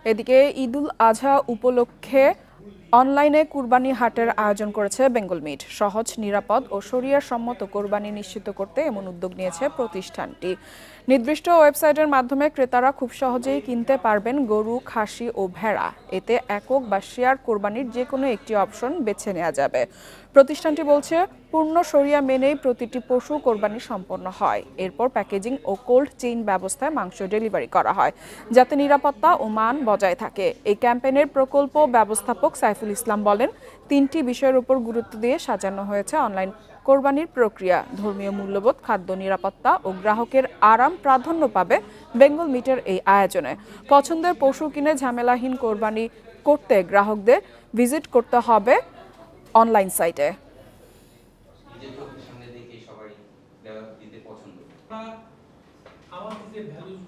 এদিকে ঈদুল আজহা উপলক্ষে অনলাইনে কুরবানি হাটের আয়োজন করেছে বেঙ্গল মিট। সহজ, নিরাপদ ও শরিয়া সম্মত কোরবানি নিশ্চিত করতে এমন উদ্যোগ নিয়েছে প্রতিষ্ঠানটি। নির্দিষ্ট ওয়েবসাইটের মাধ্যমে ক্রেতারা খুব সহজেই কিনতে পারবেন গরু, খাসি ও ভেড়া। এতে একক বা শেয়ার কোরবানির যে কোনো একটি অপশন বেছে নেওয়া যাবে। প্রতিষ্ঠানটি বলছে, পূর্ণ শরিয়া মেনেই প্রতিটি পশু কোরবানি সম্পন্ন হয়। এরপর প্যাকেজিং ও কোল্ড চেইন ব্যবস্থায় মাংস ডেলিভারি করা হয়, যাতে নিরাপত্তা ও মান বজায় থাকে। এই ক্যাম্পেইনের প্রকল্প ব্যবস্থাপক সাইফুল ইসলাম বলেন, 3টি বিষয়ের উপর গুরুত্ব দিয়ে সাজানো হয়েছে অনলাইন কোরবানির প্রক্রিয়া। ধর্মীয় মূল্যবোধ, খাদ্য নিরাপত্তা ও গ্রাহকের আরাম প্রাধান্য পাবে বেঙ্গল মিটের এই আয়োজনে। পছন্দের পশু কিনে ঝামেলাহীন কোরবানি করতে গ্রাহকদের ভিজিট করতে হবে অনলাইন সাইটে। নিজের চোখের সামনে দেখে সবাই দিতে পছন্দ। আমাদের যে ভ্যালুজ